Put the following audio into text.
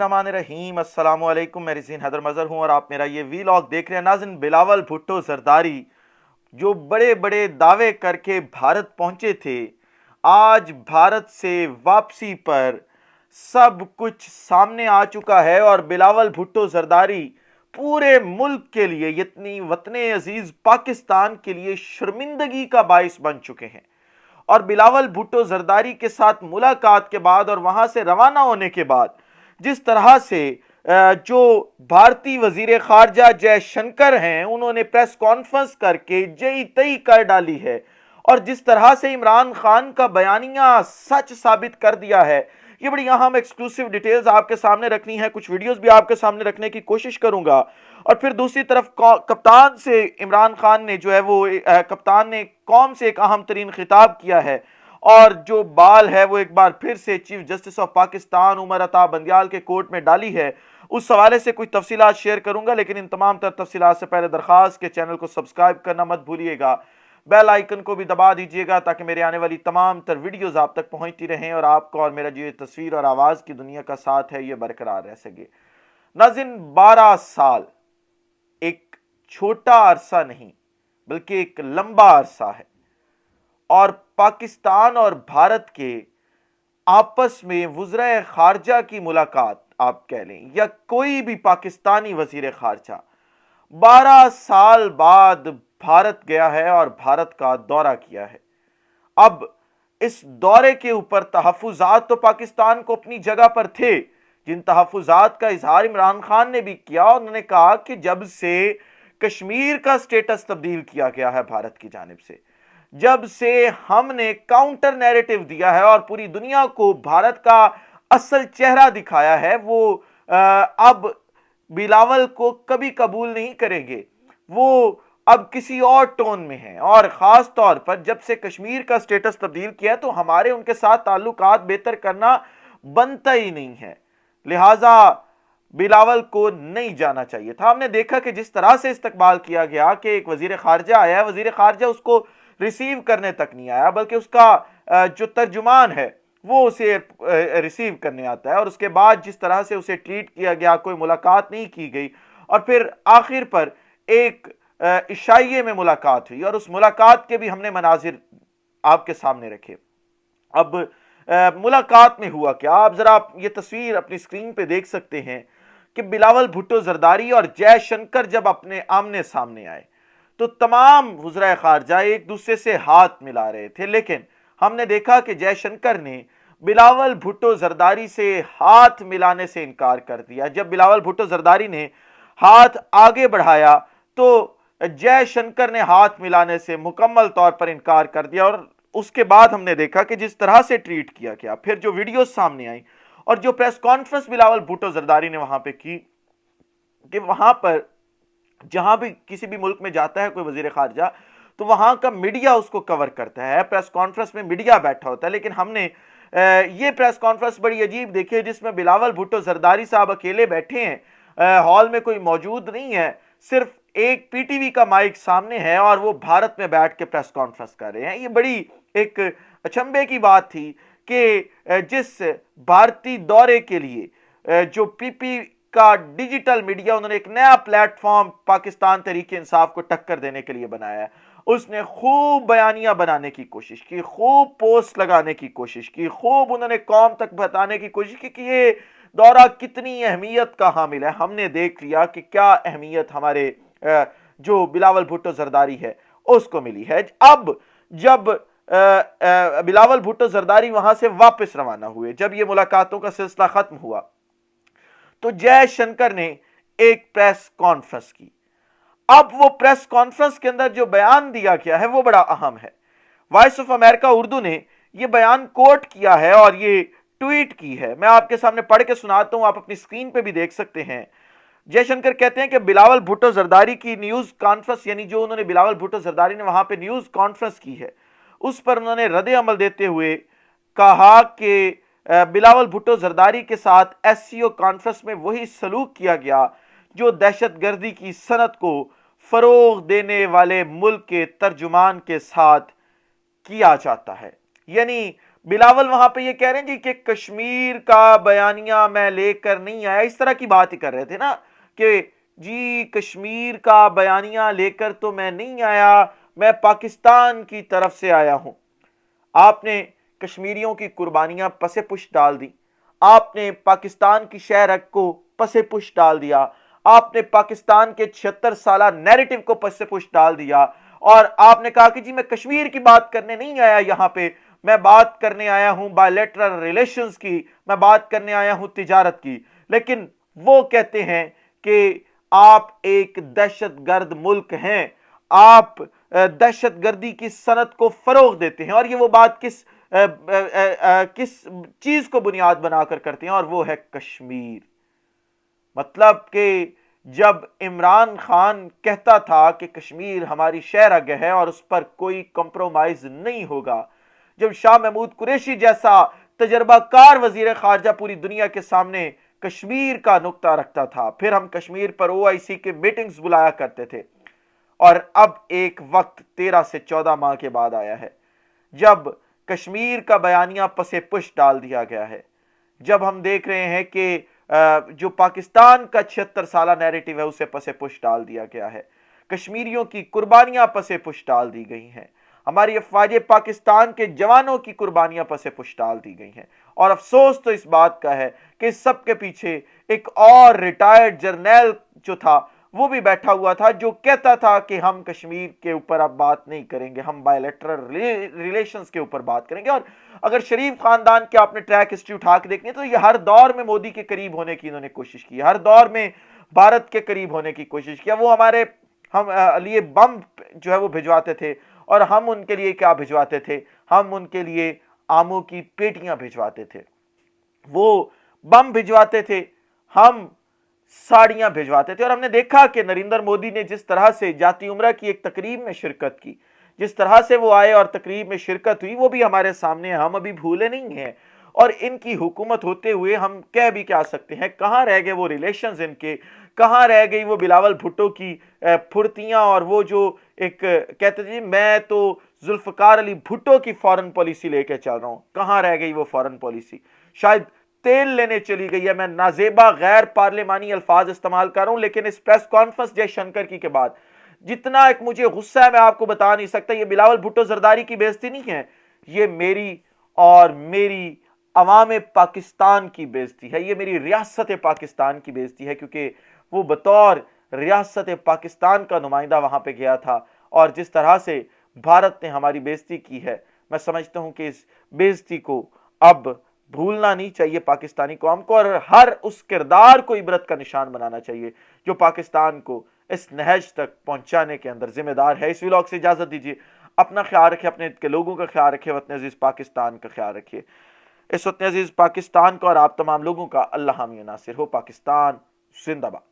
الرحمن الرحیم السلام علیکم، میں رزین حیدر مظہر ہوں اور آپ میرا یہ ویلاگ دیکھ رہے ہیں۔ ناظرین، بلاول بھٹو زرداری جو بڑے بڑے دعوے کر کے بھارت پہنچے تھے، آج بھارت سے واپسی پر سب کچھ سامنے آ چکا ہے اور بلاول بھٹو زرداری پورے ملک کے لیے، یعنی وطن عزیز پاکستان کے لیے شرمندگی کا باعث بن چکے ہیں۔ اور بلاول بھٹو زرداری کے ساتھ ملاقات کے بعد اور وہاں سے روانہ ہونے کے بعد جس طرح سے جو بھارتی وزیر خارجہ جے شنکر ہیں، انہوں نے پریس کانفرنس کر کے جئی تئی کر ڈالی ہے، اور جس طرح سے عمران خان کا بیانیہ سچ ثابت کر دیا ہے، یہ بڑی اہم ایکسکلوسیو ڈیٹیلز آپ کے سامنے رکھنی ہے، کچھ ویڈیوز بھی آپ کے سامنے رکھنے کی کوشش کروں گا۔ اور پھر دوسری طرف کپتان سے عمران خان نے جو ہے وہ کپتان نے قوم سے ایک اہم ترین خطاب کیا ہے، اور جو بال ہے وہ ایک بار پھر سے chief justice of Pakistan Umar Ata Bandial کے کورٹ میں ڈالی ہے۔ اس حوالے سے کچھ تفصیلات شیئر کروں گا، لیکن ان تمام تر تفصیلات سے پہلے درخواست کہ چینل کو سبسکرائب کرنا مت بھولیے گا، بیل آئیکن کو بھی دبا دیجیے گا تاکہ میرے آنے والی تمام تر ویڈیوز آپ تک پہنچتی رہیں اور آپ کو اور میرا جو تصویر اور آواز کی دنیا کا ساتھ ہے یہ برقرار رہ سکے۔ ناظرین، 12 سال ایک چھوٹا عرصہ نہیں بلکہ ایک لمبا عرصہ ہے، اور پاکستان اور بھارت کے آپس میں وزرائے خارجہ کی ملاقات آپ کہہ لیں یا کوئی بھی پاکستانی وزیر خارجہ 12 سال بعد بھارت گیا ہے اور بھارت کا دورہ کیا ہے۔ اب اس دورے کے اوپر تحفظات تو پاکستان کو اپنی جگہ پر تھے، جن تحفظات کا اظہار عمران خان نے بھی کیا، اور انہوں نے کہا کہ جب سے کشمیر کا سٹیٹس تبدیل کیا گیا ہے بھارت کی جانب سے، جب سے ہم نے کاؤنٹر نیریٹو دیا ہے اور پوری دنیا کو بھارت کا اصل چہرہ دکھایا ہے، وہ اب بلاول کو کبھی قبول نہیں کریں گے۔ وہ اب کسی اور ٹون میں ہیں، اور خاص طور پر جب سے کشمیر کا سٹیٹس تبدیل کیا ہے تو ہمارے ان کے ساتھ تعلقات بہتر کرنا بنتا ہی نہیں ہے، لہٰذا بلاول کو نہیں جانا چاہیے تھا۔ ہم نے دیکھا کہ جس طرح سے استقبال کیا گیا کہ ایک وزیر خارجہ آیا ہے، وزیر خارجہ اس کو ریسیو کرنے تک نہیں آیا، بلکہ اس کا جو ترجمان ہے وہ اسے ریسیو کرنے آتا ہے، اور اس کے بعد جس طرح سے اسے ٹریٹ کیا گیا، کوئی ملاقات نہیں کی گئی، اور پھر آخر پر ایک عشائیے میں ملاقات ہوئی، اور اس ملاقات کے بھی ہم نے مناظر آپ کے سامنے رکھے۔ اب ملاقات میں ہوا کیا، آپ ذرا یہ تصویر اپنی سکرین پہ دیکھ سکتے ہیں کہ بلاول بھٹو زرداری اور جے شنکر جب اپنے آمنے سامنے آئے تو تمام وزرائے خارجہ ایک دوسرے سے ہاتھ ملا رہے تھے، لیکن ہم نے دیکھا کہ جے شنکر نے بلاول بھٹو زرداری سے ہاتھ ملانے سے انکار کر دیا۔ جب بلاول بھٹو زرداری نے ہاتھ آگے بڑھایا تو جے شنکر نے ہاتھ ملانے سے مکمل طور پر انکار کر دیا، اور اس کے بعد ہم نے دیکھا کہ جس طرح سے ٹریٹ کیا گیا، پھر جو ویڈیوز سامنے آئیں اور جو پریس کانفرنس بلاول بھٹو زرداری نے وہاں پہ کی، کہ وہاں پر جہاں بھی کسی بھی ملک میں جاتا ہے کوئی وزیر خارجہ تو وہاں کا میڈیا اس کو کور کرتا ہے، پریس کانفرنس میں میڈیا بیٹھا ہوتا ہے، لیکن ہم نے یہ پریس کانفرنس بڑی عجیب دیکھی ہے جس میں بلاول بھٹو زرداری صاحب اکیلے بیٹھے ہیں، ہال میں کوئی موجود نہیں ہے، صرف ایک پی ٹی وی کا مائک سامنے ہے اور وہ بھارت میں بیٹھ کے پریس کانفرنس کر رہے ہیں۔ یہ بڑی ایک اچنبھے کی بات تھی کہ جس بھارتی دورے کے لیے جو پی پی کا ڈیجیٹل میڈیا، انہوں نے ایک نیا پلیٹ فارم پاکستان تحریک انصاف کو ٹکر دینے کے لیے بنایا ہے، اس نے خوب بیانیہ بنانے کی کوشش کی، خوب پوسٹ لگانے کی کوشش کی، خوب انہوں نے قوم تک بتانے کی کوشش کی کہ یہ دورہ کتنی اہمیت کا حامل ہے۔ ہم نے دیکھ لیا کہ کیا اہمیت ہمارے جو بلاول بھٹو زرداری ہے اس کو ملی ہے۔ اب جب بلاول بھٹو زرداری وہاں سے واپس روانہ ہوئے، جب یہ ملاقاتوں کا سلسلہ ختم ہوا تو جے شنکر نے ایک پریس کانفرنس کی۔ اب وہ پریس کانفرنس کے اندر جو بیان دیا گیا ہے وہ بڑا اہم ہے۔ وائس آف امریکہ اردو نے یہ بیان کوٹ کیا ہے اور یہ ٹویٹ کی ہے، میں آپ کے سامنے پڑھ کے سناتا ہوں، آپ اپنی سکرین پہ بھی دیکھ سکتے ہیں۔ جے شنکر کہتے ہیں کہ بلاول بھٹو زرداری کی نیوز کانفرنس، یعنی جو انہوں نے بلاول بھٹو زرداری نے وہاں پہ نیوز کانفرنس کی ہے، اس پر انہوں نے رد عمل دیتے ہوئے کہا کہ بلاول بھٹو زرداری کے ساتھ ایس سی او کانفرنس میں وہی سلوک کیا گیا جو دہشت گردی کی صنعت کو فروغ دینے والے ملک کے ترجمان کے ساتھ کیا جاتا ہے۔ یعنی بلاول وہاں پہ یہ کہہ رہے ہیں جی کہ کشمیر کا بیانیہ میں لے کر نہیں آیا، اس طرح کی بات ہی کر رہے تھے نا کہ جی کشمیر کا بیانیہ لے کر تو میں نہیں آیا، میں پاکستان کی طرف سے آیا ہوں۔ آپ نے کشمیریوں کی قربانیاں پس پش ڈال دی، آپ نے پاکستان کی شہ رگ کو پس پش ڈال دیا، آپ نے پاکستان کے 76 سالہ نیریٹو کو پس پش ڈال دیا، اور آپ نے کہا کہ جی میں کشمیر کی بات کرنے نہیں آیا، یہاں پہ میں بات کرنے آیا ہوں بائیلیٹرل ریلیشنز کی، میں بات کرنے آیا ہوں تجارت کی۔ لیکن وہ کہتے ہیں کہ آپ ایک دہشت گرد ملک ہیں، آپ دہشت گردی کی صنعت کو فروغ دیتے ہیں، اور یہ وہ بات کس چیز کو بنیاد بنا کر کرتے ہیں، اور وہ ہے کشمیر۔ مطلب کہ جب عمران خان کہتا تھا کہ کشمیر ہماری شہ رگ ہے اور اس پر کوئی کمپرومائز نہیں ہوگا، جب شاہ محمود قریشی جیسا تجربہ کار وزیر خارجہ پوری دنیا کے سامنے کشمیر کا نقطہ رکھتا تھا، پھر ہم کشمیر پر OIC کے میٹنگز بلایا کرتے تھے، اور اب ایک وقت 13 سے 14 ماہ کے بعد آیا ہے جب کشمیر کا بیانیہ پس پش ڈال دیا گیا ہے، جب ہم دیکھ رہے ہیں کہ جو پاکستان کا 76 سالہ نیریٹو ہے اسے پس پش ڈال دیا گیا ہے، کشمیریوں کی قربانیاں پس پش ڈال دی گئی ہیں، ہماری افواج پاکستان کے جوانوں کی قربانیاں پس پش ڈال دی گئی ہیں، اور افسوس تو اس بات کا ہے کہ اس سب کے پیچھے ایک اور ریٹائرڈ جرنیل جو تھا وہ بھی بیٹھا ہوا تھا، جو کہتا تھا کہ ہم کشمیر کے اوپر اب بات نہیں کریں گے، ہم بائیلیٹرل ریلیشنز کے اوپر بات کریں گے۔ اور اگر شریف خاندان کے آپ نے ٹریک ہسٹری اٹھا کے دیکھنی ہے تو یہ ہر دور میں مودی کے قریب ہونے کی انہوں نے کوشش کی، ہر دور میں بھارت کے قریب ہونے کی کوشش کیا۔ وہ ہمارے ہم لیے بم جو ہے وہ بھجواتے تھے، اور ہم ان کے لیے کیا بھجواتے تھے؟ ہم ان کے لیے آموں کی پیٹیاں بھجواتے تھے، وہ بم بھجواتے تھے، ہم ساڑیاں بھجواتے تھے۔ اور ہم نے دیکھا کہ نریندر مودی نے جس طرح سے جاتی عمرہ کی ایک تقریب میں شرکت کی، جس طرح سے وہ آئے اور تقریب میں شرکت ہوئی، وہ بھی ہمارے سامنے، ہم ابھی بھولے نہیں ہیں۔ اور ان کی حکومت ہوتے ہوئے ہم کہہ بھی کیا سکتے ہیں، کہاں رہ گئے وہ ریلیشنز ان کے، کہاں رہ گئی وہ بلاول بھٹو کی پھرتیاں، اور وہ جو ایک کہتے تھے میں تو ذوالفقار علی بھٹو کی فارن پالیسی لے کے چل رہا ہوں، کہاں رہ گئی وہ فارن پالیسی؟ شاید تیل لینے چلی گئی ہے۔ میں نازیبا غیر پارلیمانی الفاظ استعمال کر رہا ہوں، لیکن اس پریس کانفرنس جے شنکر کی کے بعد جتنا ایک مجھے غصہ ہے میں آپ کو بتا نہیں سکتا۔ یہ بلاول بھٹو زرداری کی بےعزتی نہیں ہے، یہ میری اور میری عوام پاکستان کی بےعزتی ہے، یہ میری ریاست پاکستان کی بےعزتی ہے، کیونکہ وہ بطور ریاست پاکستان کا نمائندہ وہاں پہ گیا تھا، اور جس طرح سے بھارت نے ہماری بےعزتی کی ہے، میں سمجھتا ہوں کہ اس بےعزتی کو اب بھولنا نہیں چاہیے پاکستانی قوم کو، اور ہر اس کردار کو عبرت کا نشان بنانا چاہیے جو پاکستان کو اس نہج تک پہنچانے کے اندر ذمہ دار ہے۔ اس ویلاگ سے اجازت دیجیے، اپنا خیال رکھے، اپنے کے لوگوں کا خیال رکھے، وطن عزیز پاکستان کا خیال رکھے۔ اس وطن عزیز پاکستان کو اور آپ تمام لوگوں کا اللہ حامی و ناصر ہو۔ پاکستان زندہ باد۔